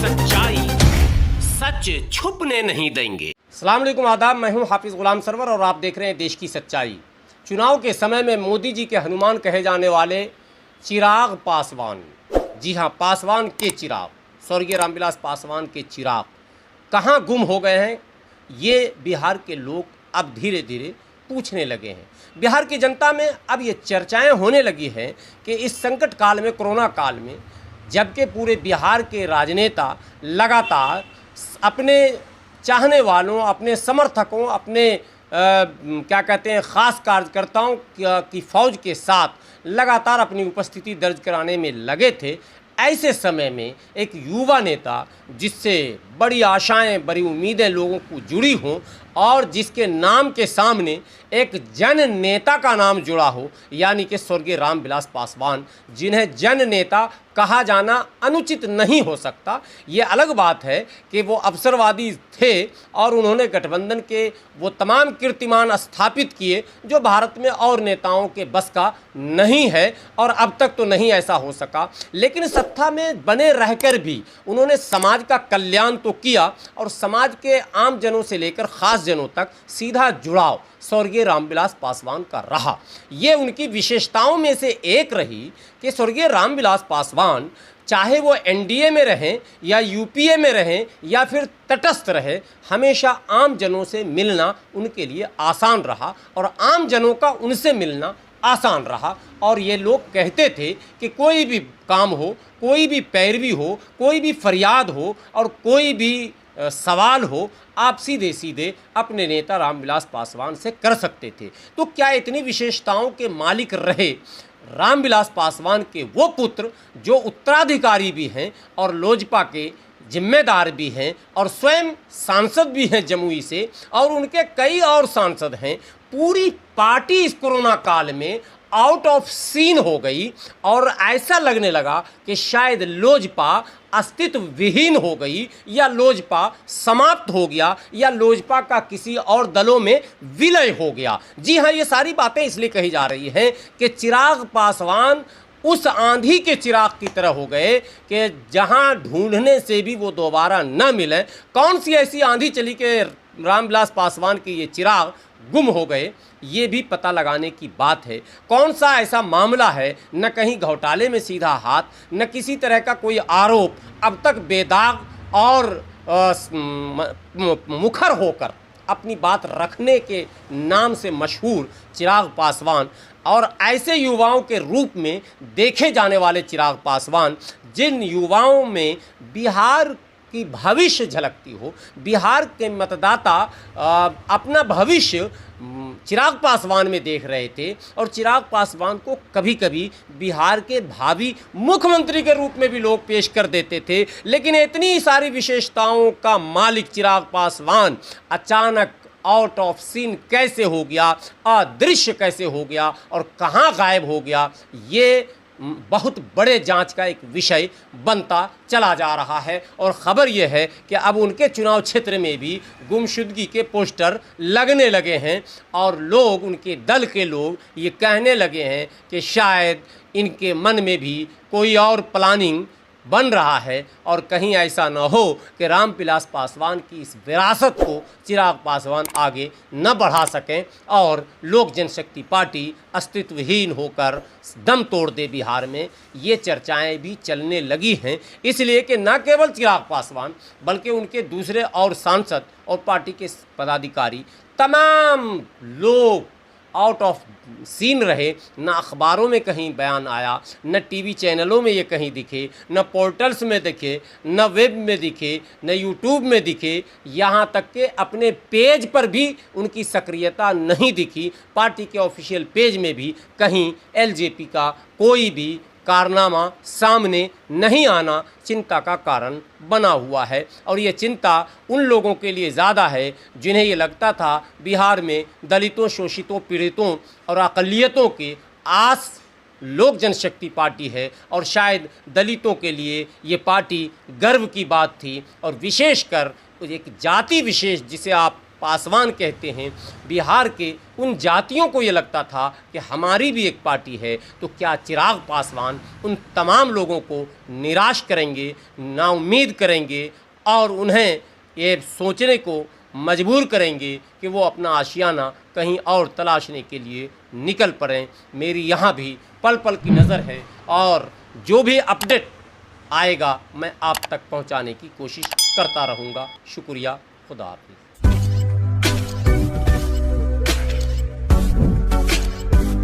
सच्चाई सच छुपने नहीं देंगे। अस्सलाम वालेकुम, आदाब। मैं हूं हाफिज़ गुलाम सरवर और आप देख रहे हैं देश की सच्चाई। चुनाव के समय में मोदी जी के हनुमान कहे जाने वाले चिराग पासवान, जी हां, पासवान के चिराग, स्वर्गीय रामविलास पासवान के चिराग कहाँ गुम हो गए हैं, ये बिहार के लोग अब धीरे धीरे पूछने लगे हैं। बिहार की जनता में अब ये चर्चाएं होने लगी हैं कि इस संकट काल में, कोरोना काल में, जबकि पूरे बिहार के राजनेता लगातार अपने चाहने वालों, अपने समर्थकों, अपने क्या कहते हैं, ख़ास कार्यकर्ताओं की फ़ौज के साथ लगातार अपनी उपस्थिति दर्ज कराने में लगे थे, ऐसे समय में एक युवा नेता जिससे बड़ी आशाएं, बड़ी उम्मीदें लोगों को जुड़ी हों और जिसके नाम के सामने एक जन नेता का नाम जुड़ा हो, यानी कि स्वर्गीय रामविलास पासवान, जिन्हें जन नेता कहा जाना अनुचित नहीं हो सकता। ये अलग बात है कि वो अवसरवादी थे और उन्होंने गठबंधन के वो तमाम कीर्तिमान स्थापित किए जो भारत में और नेताओं के बस का नहीं है और अब तक तो नहीं ऐसा हो सका। लेकिन सत्ता में बने रहकर भी उन्होंने समाज का कल्याण तो किया और समाज के आम जनों से लेकर ख़ास जनों तक सीधा जुड़ाव स्वर्गीय रामविलास पासवान का रहा। ये उनकी विशेषताओं में से एक रही कि स्वर्गीय रामविलास पासवान चाहे वो एनडीए में रहें या यूपीए में रहें या फिर तटस्थ रहे, हमेशा आम जनों से मिलना उनके लिए आसान रहा और आम जनों का उनसे मिलना आसान रहा। और ये लोग कहते थे कि कोई भी काम हो, कोई भी पैरवी हो, कोई भी फरियाद हो और कोई भी सवाल हो, आप सीधे सीधे अपने नेता रामविलास पासवान से कर सकते थे। तो क्या इतनी विशेषताओं के मालिक रहे रामविलास पासवान के वो पुत्र जो उत्तराधिकारी भी हैं और लोजपा के जिम्मेदार भी हैं और स्वयं सांसद भी हैं जमुई से, और उनके कई और सांसद हैं, पूरी पार्टी इस कोरोना काल में आउट ऑफ सीन हो गई और ऐसा लगने लगा कि शायद लोजपा अस्तित्व विहीन हो गई या लोजपा समाप्त हो गया या लोजपा का किसी और दलों में विलय हो गया। जी हाँ, ये सारी बातें इसलिए कही जा रही हैं कि चिराग पासवान उस आंधी के चिराग की तरह हो गए कि जहां ढूंढने से भी वो दोबारा न मिले। कौन सी ऐसी आंधी चली कि रामविलास पासवान के ये चिराग गुम हो गए, ये भी पता लगाने की बात है। कौन सा ऐसा मामला है, न कहीं घोटाले में सीधा हाथ, न किसी तरह का कोई आरोप, अब तक बेदाग और मुखर होकर अपनी बात रखने के नाम से मशहूर चिराग पासवान और ऐसे युवाओं के रूप में देखे जाने वाले चिराग पासवान, जिन युवाओं में बिहार की भविष्य झलकती हो, बिहार के मतदाता अपना भविष्य चिराग पासवान में देख रहे थे और चिराग पासवान को कभी कभी बिहार के भावी मुख्यमंत्री के रूप में भी लोग पेश कर देते थे। लेकिन इतनी सारी विशेषताओं का मालिक चिराग पासवान अचानक आउट ऑफ सीन कैसे हो गया, अदृश्य कैसे हो गया और कहाँ गायब हो गया, ये बहुत बड़े जांच का एक विषय बनता चला जा रहा है। और ख़बर यह है कि अब उनके चुनाव क्षेत्र में भी गुमशुदगी के पोस्टर लगने लगे हैं और लोग, उनके दल के लोग ये कहने लगे हैं कि शायद इनके मन में भी कोई और प्लानिंग बन रहा है और कहीं ऐसा न हो कि रामविलास पासवान की इस विरासत को चिराग पासवान आगे न बढ़ा सकें और लोक जनशक्ति पार्टी अस्तित्वहीन होकर दम तोड़ दे बिहार में। ये चर्चाएं भी चलने लगी हैं, इसलिए कि न केवल चिराग पासवान बल्कि उनके दूसरे और सांसद और पार्टी के पदाधिकारी, तमाम लोग आउट ऑफ सीन रहे। न अखबारों में कहीं बयान आया, न टीवी चैनलों में ये कहीं दिखे, न पोर्टल्स में दिखे, न वेब में दिखे, न यूट्यूब में दिखे, यहाँ तक कि अपने पेज पर भी उनकी सक्रियता नहीं दिखी। पार्टी के ऑफिशियल पेज में भी कहीं एलजेपी का कोई भी कारनामा सामने नहीं आना चिंता का कारण बना हुआ है। और ये चिंता उन लोगों के लिए ज़्यादा है जिन्हें ये लगता था बिहार में दलितों, शोषितों, पीड़ितों और अक़लियतों के आस लोक जनशक्ति पार्टी है और शायद दलितों के लिए ये पार्टी गर्व की बात थी। और विशेषकर एक जाति विशेष जिसे आप पासवान कहते हैं, बिहार के उन जातियों को ये लगता था कि हमारी भी एक पार्टी है, तो क्या चिराग पासवान उन तमाम लोगों को निराश करेंगे, नाउम्मीद करेंगे और उन्हें ये सोचने को मजबूर करेंगे कि वो अपना आशियाना कहीं और तलाशने के लिए निकल पड़ें। मेरी यहाँ भी पल पल की नज़र है और जो भी अपडेट आएगा मैं आप तक पहुँचाने की कोशिश करता रहूँगा। शुक्रिया, खुदा हाफिज़।